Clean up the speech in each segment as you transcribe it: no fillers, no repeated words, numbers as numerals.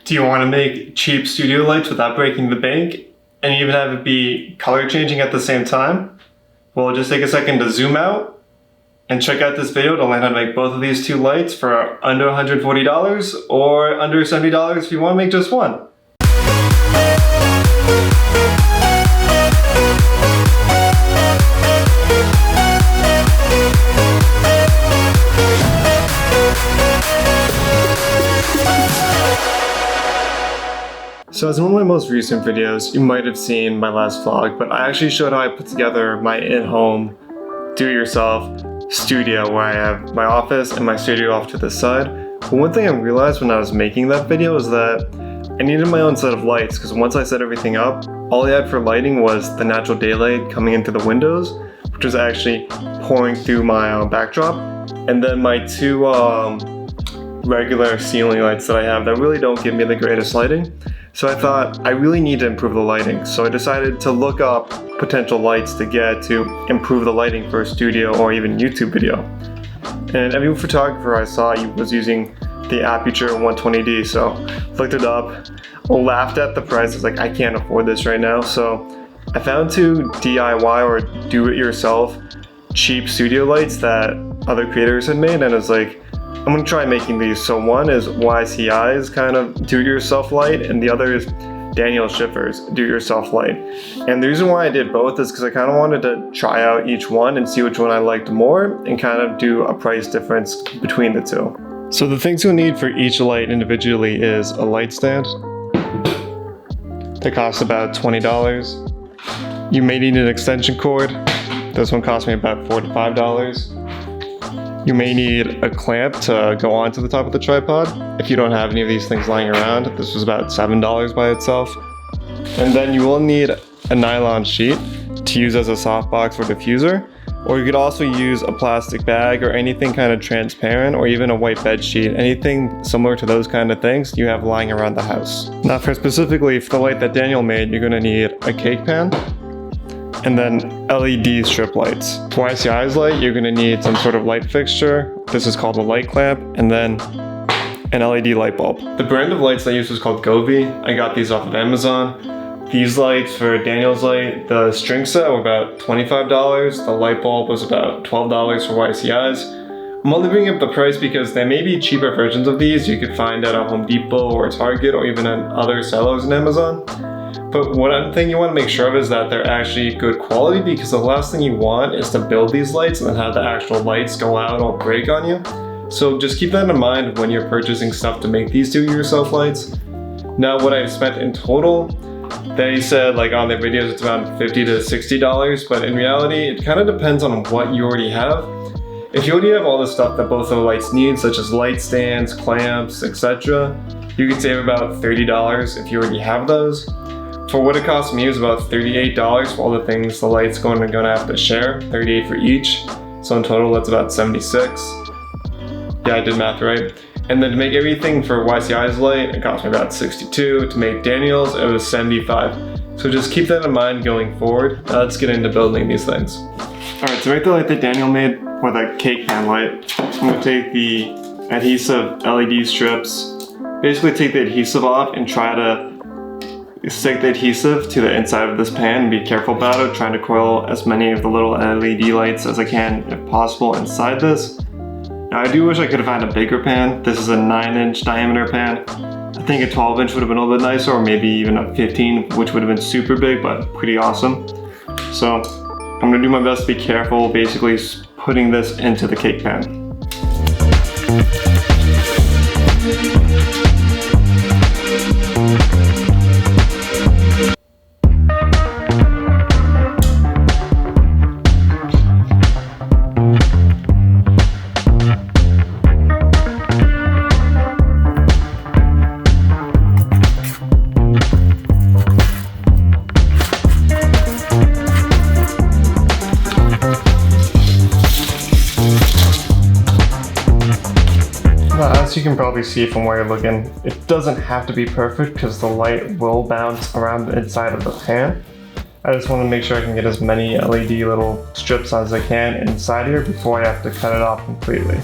Do you want to make cheap studio lights without breaking the bank and even have it be color changing at the same time? Well, just take a second to zoom out and check out this video to learn how to make both of these two lights for under $140 or under $70 if you want to make just one. So as in one of my most recent videos, you might have seen my last vlog, but I actually showed how I put together my in-home, do-it-yourself studio where I have my office and my studio off to the side. But one thing I realized when I was making that video is that I needed my own set of lights, because once I set everything up, all I had for lighting was the natural daylight coming into the windows, which was actually pouring through my backdrop, and then my two regular ceiling lights that I have that really don't give me the greatest lighting. So I thought I really need to improve the lighting. So I decided to look up potential lights to get to improve the lighting for a studio or even YouTube video. And every photographer I saw was using the Aperture 120D, so looked it up, laughed at the price. I was like, I can't afford this right now. So I found two DIY or do-it-yourself cheap studio lights that other creators had made, and I was like, I'm gonna try making these. So one is YCI's kind of do-it-yourself light, and the other is Daniel Schiffer's do-it-yourself light. And the reason why I did both is because I kind of wanted to try out each one and see which one I liked more and kind of do a price difference between the two. So the things you'll need for each light individually is a light stand that costs about $20. You may need an extension cord. This one cost me about $4 to $5. You may need a clamp to go onto the top of the tripod. If you don't have any of these things lying around, this was about $7 by itself. And then you will need a nylon sheet to use as a softbox or diffuser, or you could also use a plastic bag or anything kind of transparent, or even a white bed sheet, anything similar to those kind of things you have lying around the house. Now specifically for the light that Daniel made, you're gonna need a cake pan, and then LED strip lights. For YCI's light, you're gonna need some sort of light fixture. This is called a light clamp, and then an LED light bulb. The brand of lights I used was called Govee. I got these off of Amazon. These lights for Daniel's light, the string set were about $25. The light bulb was about $12 for YCI's. I'm only bringing up the price because there may be cheaper versions of these you could find at a Home Depot or a Target or even at other sellers on Amazon. But one thing you want to make sure of is that they're actually good quality, because the last thing you want is to build these lights and then have the actual lights go out or break on you. So just keep that in mind when you're purchasing stuff to make these do-it-yourself lights. Now what I've spent in total, they said like on their videos it's around $50 to $60, but in reality it kind of depends on what you already have. If you already have all the stuff that both of the lights need, such as light stands, clamps, etc., you could save about $30 if you already have those. For what it cost me, it was about $38 for all the things the light's gonna have to share, $38 for each. So in total, that's about $76. Yeah, I did math right. And then to make everything for YCI's light, it cost me about $62. To make Daniel's, it was $75. So just keep that in mind going forward. Now let's get into building these things. All right, to make the light that Daniel made, or the cake pan light, I'm gonna take the adhesive LED strips, basically take the adhesive off and try to stick the adhesive to the inside of this pan and be careful about it, trying to coil as many of the little LED lights as I can, if possible, inside this. Now I do wish I could have had a bigger pan. This is a 9-inch diameter pan. I think a 12-inch would have been a little bit nicer, or maybe even a 15, which would have been super big, but pretty awesome. So I'm gonna do my best to be careful, basically putting this into the cake pan. As you can probably see from where you're looking, it doesn't have to be perfect because the light will bounce around the inside of the pan. I just want to make sure I can get as many LED little strips as I can inside here before I have to cut it off completely.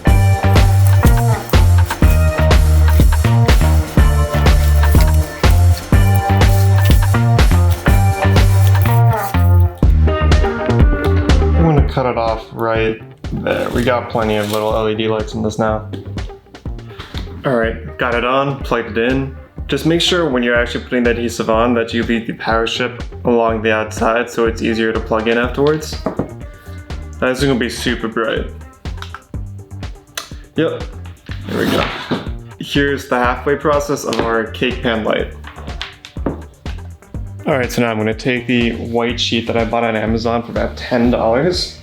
We got plenty of little LED lights in this now. Alright, got it on, plugged it in. Just make sure when you're actually putting the adhesive on that you leave the power strip along the outside so it's easier to plug in afterwards. That's gonna be super bright. Yep, there we go. Here's the halfway process of our cake pan light. Alright, so now I'm gonna take the white sheet that I bought on Amazon for about $10.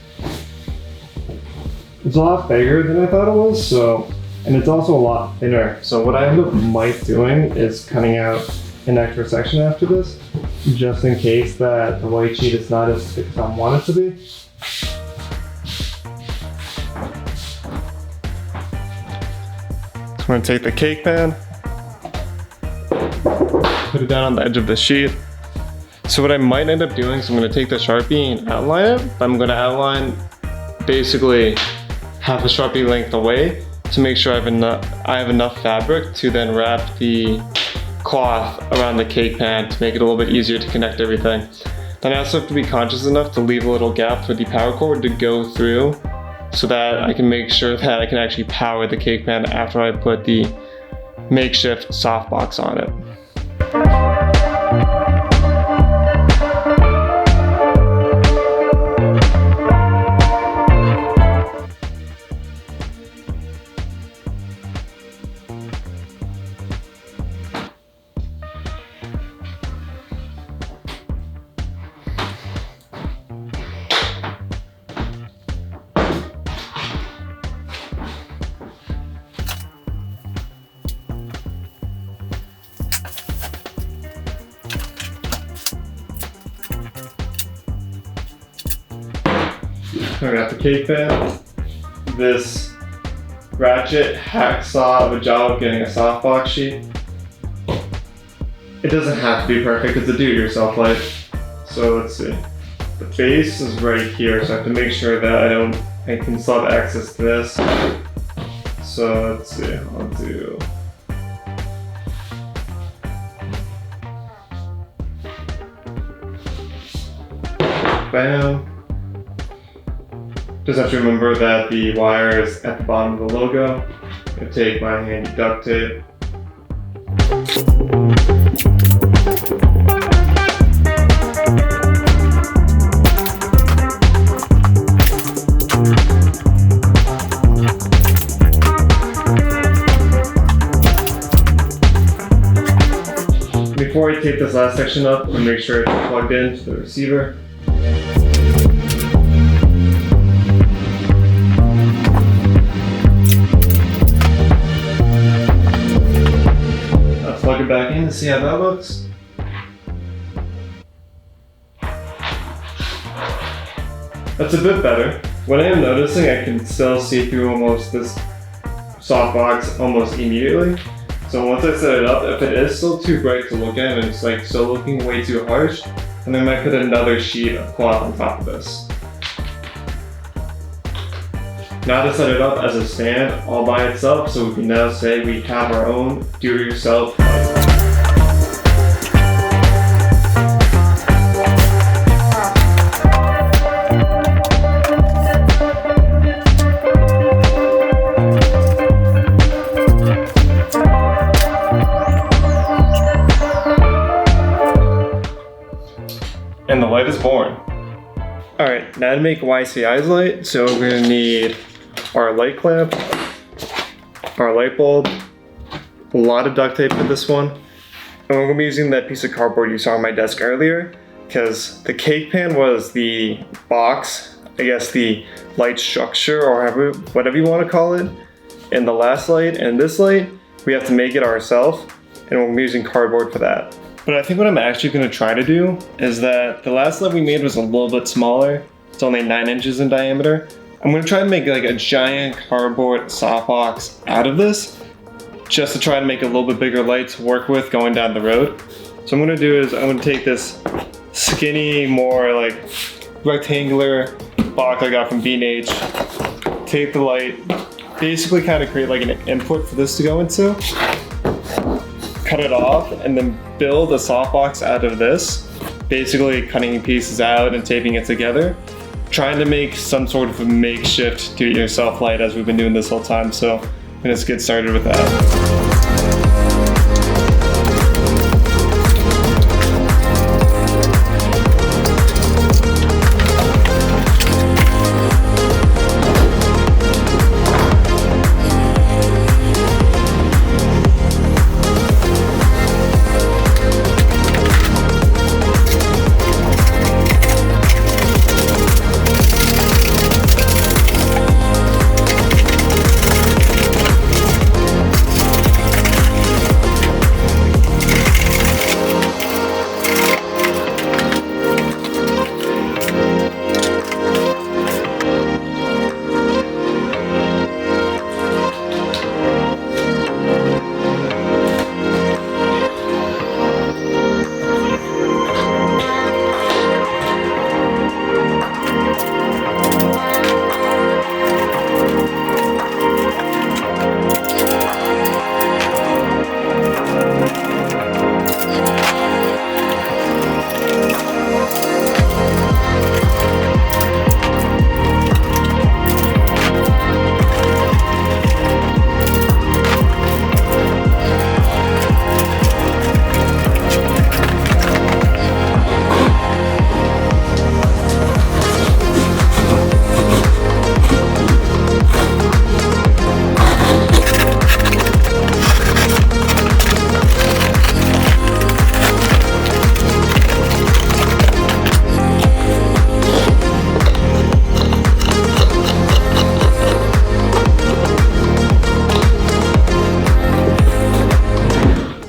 It's a lot bigger than I thought it was, and it's also a lot thinner. So what I end up doing is cutting out an extra section after this, just in case that the white sheet is not as thick as I want it to be. So I'm gonna take the cake pan, put it down on the edge of the sheet. So what I might end up doing is I'm gonna take the Sharpie and outline it. I'm gonna outline basically half a Sharpie length away to make sure I have enough fabric to then wrap the cloth around the cake pan to make it a little bit easier to connect everything. Then I also have to be conscious enough to leave a little gap for the power cord to go through so that I can make sure that I can actually power the cake pan after I put the makeshift softbox on it. I got the cake pan, this ratchet hacksaw of a job of getting a softbox sheet. It doesn't have to be perfect, it's a do-it-yourself light. So let's see. The base is right here, so I have to make sure that I can still have access to this. So let's see, I'll do. Bam. Just have to remember that the wire is at the bottom of the logo. I'm gonna take my handy duct tape. Before I tape this last section up, I'm gonna make sure it's plugged in to the receiver. Plug it back in to see how that looks. That's a bit better. What I am noticing, I can still see through almost this softbox almost immediately. So once I set it up, if it is still too bright to look at and it's like still looking way too harsh, then I might put another sheet of cloth on top of this. Now to set it up as a stand all by itself, so we can now say we have our own do-it-yourself light. And the light is born. Alright, now to make YCI's light, so we're gonna need our light clamp, our light bulb, a lot of duct tape for this one, and we're gonna be using that piece of cardboard you saw on my desk earlier, because the cake pan was the box, I guess the light structure, or whatever you want to call it, in the last light, and this light, we have to make it ourselves, and we're gonna be using cardboard for that. But I think what I'm actually going to try to do is that the last light we made was a little bit smaller. It's only 9 inches in diameter. I'm going to try to make like a giant cardboard softbox out of this, just to try to make a little bit bigger light to work with going down the road. So what I'm going to do is I'm going to take this skinny, more like rectangular box I got from B&H, take the light, basically kind of create like an input for this to go into, cut it off, and then build a softbox out of this, basically cutting pieces out and taping it together. trying to make some sort of a makeshift do-it-yourself light as we've been doing this whole time, so let's get started with that.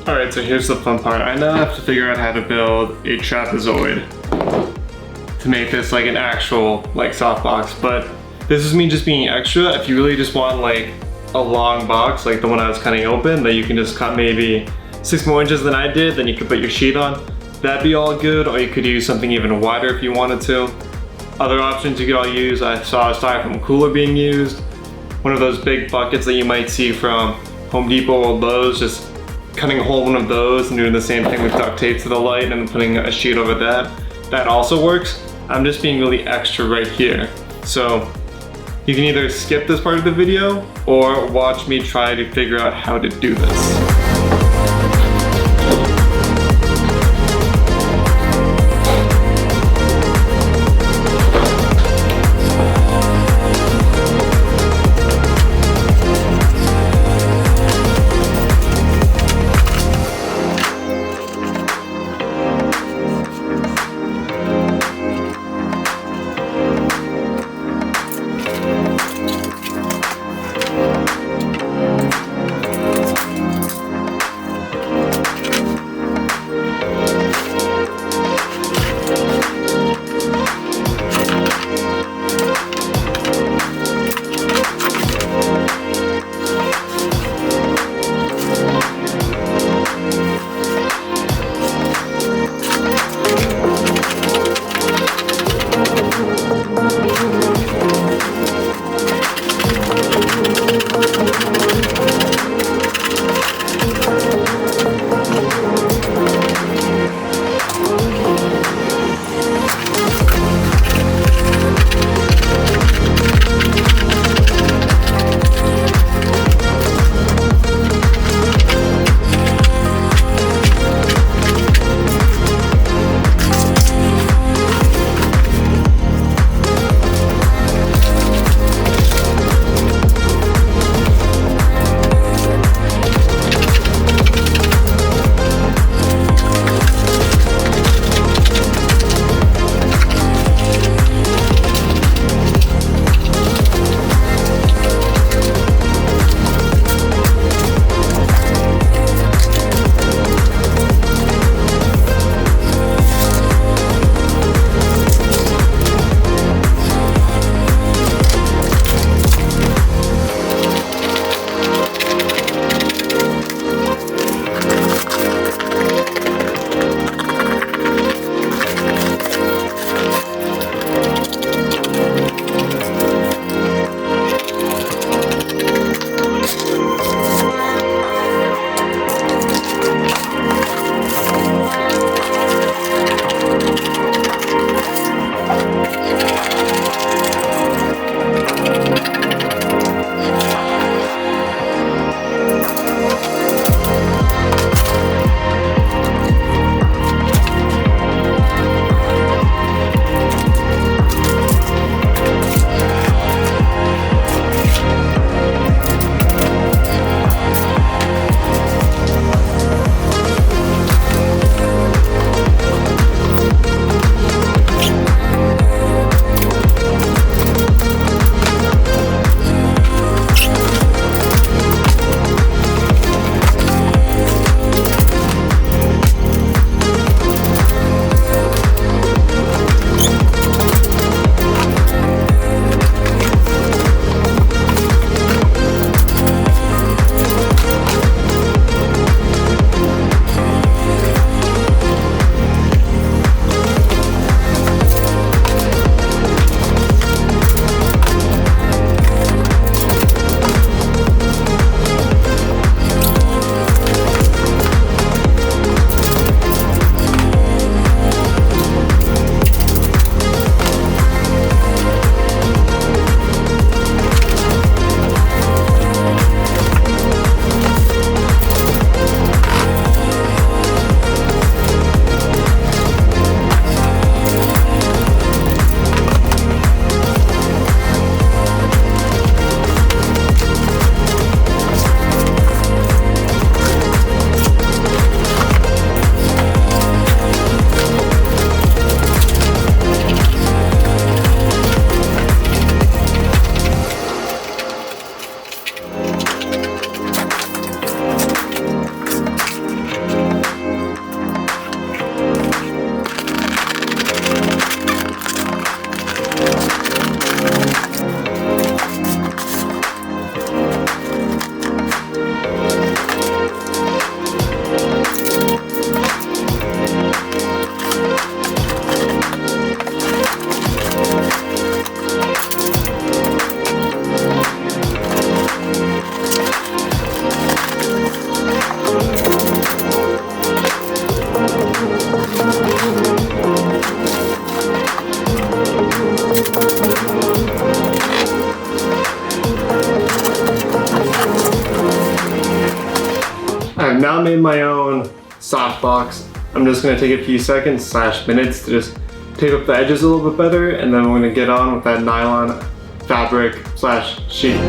Alright, so here's the fun part. I now have to figure out how to build a trapezoid to make this like an actual like softbox, but this is me just being extra. If you really just want like a long box, like the one I was cutting open, that you can just cut maybe 6 more inches than I did, then you could put your sheet on. That'd be all good, or you could use something even wider if you wanted to. Other options you could all use, I saw a styrofoam cooler being used. One of those big buckets that you might see from Home Depot or Lowe's, just cutting a hole in one of those and doing the same thing with duct tape to the light and then putting a sheet over that. That also works. I'm just being really extra right here. So you can either skip this part of the video or watch me try to figure out how to do this. made my own softbox, I'm just gonna take a few seconds / minutes to just tape up the edges a little bit better, and then we're gonna get on with that nylon fabric / sheet.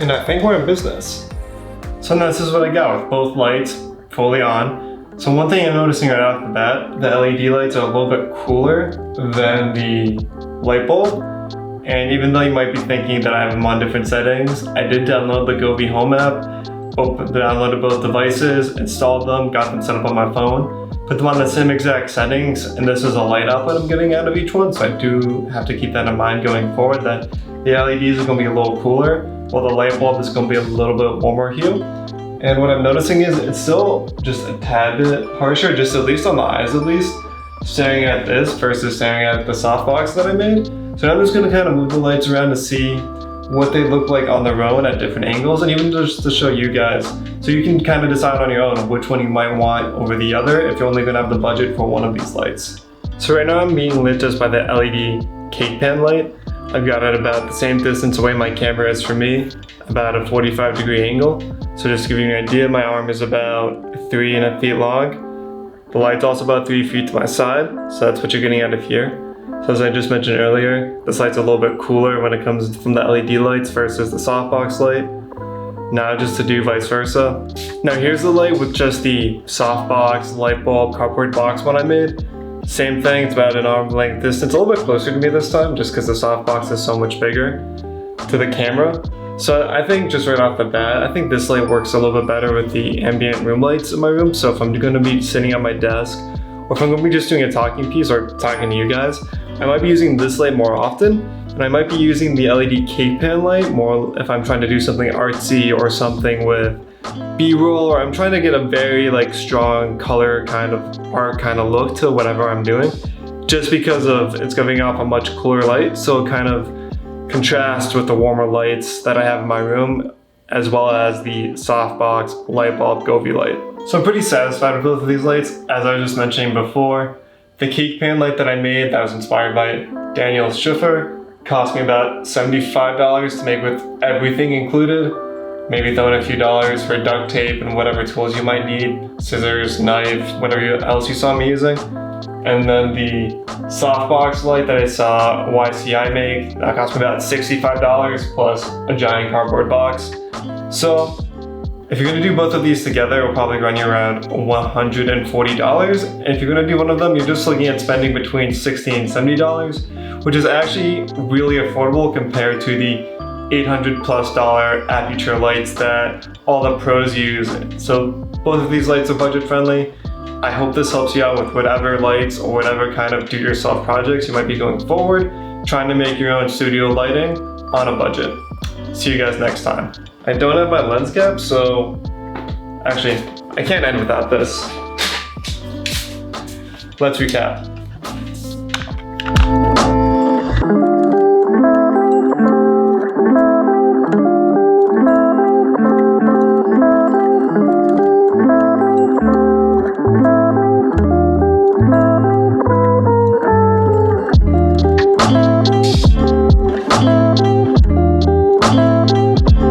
And I think we're in business. So now this is what I got with both lights fully on. So one thing I'm noticing right off the bat, the LED lights are a little bit cooler than the light bulb. And even though you might be thinking that I have them on different settings, I did download the Govee Home app, downloaded both devices, installed them, got them set up on my phone, put them on the same exact settings, and this is a light output I'm getting out of each one, so I do have to keep that in mind going forward, that the LEDs are going to be a little cooler, while the light bulb is going to be a little bit warmer hue. And what I'm noticing is it's still just a tad bit harsher, just at least on the eyes at least, staring at this versus staring at the softbox that I made. So now I'm just going to kind of move the lights around to see what they look like on their own at different angles, and even just to show you guys, so you can kind of decide on your own which one you might want over the other if you're only going to have the budget for one of these lights. So right now I'm being lit just by the LED cake pan light. I've got it about the same distance away my camera is from me, about a 45-degree angle. So just to give you an idea, my arm is about 3.5 feet long. The light's also about 3 feet to my side, so that's what you're getting out of here. So as I just mentioned earlier, this light's a little bit cooler when it comes from the LED lights versus the softbox light. Now just to do vice versa. Now here's the light with just the softbox, light bulb, cardboard box one I made. Same thing, it's about an arm length distance, a little bit closer to me this time, just because the softbox is so much bigger to the camera. So I think just right off the bat, I think this light works a little bit better with the ambient room lights in my room. So if I'm gonna be sitting at my desk, or if I'm gonna be just doing a talking piece or talking to you guys, I might be using this light more often, and I might be using the LED cake pan light more if I'm trying to do something artsy or something with B-roll, or I'm trying to get a very strong color kind of art kind of look to whatever I'm doing, just because of it's giving off a much cooler light, so it kind of contrasts with the warmer lights that I have in my room, as well as the softbox light bulb Govee light. So I'm pretty satisfied with both of these lights. As I was just mentioning before, the cake pan light that I made, that was inspired by Daniel Schiffer, cost me about $75 to make with everything included. Maybe throw in a few dollars for duct tape and whatever tools you might need, scissors, knife, whatever else you saw me using. And then the softbox light that I saw YCI make, that cost me about $65 plus a giant cardboard box. So if you're gonna do both of these together, it'll probably run you around $140. And if you're gonna do one of them, you're just looking at spending between $60 and $70, which is actually really affordable compared to the $800+ aperture lights that all the pros use. So both of these lights are budget friendly. I hope this helps you out with whatever lights or whatever kind of do-it-yourself projects you might be going forward, trying to make your own studio lighting on a budget. See you guys next time. I don't have my lens cap, so actually, I can't end without this. Let's recap.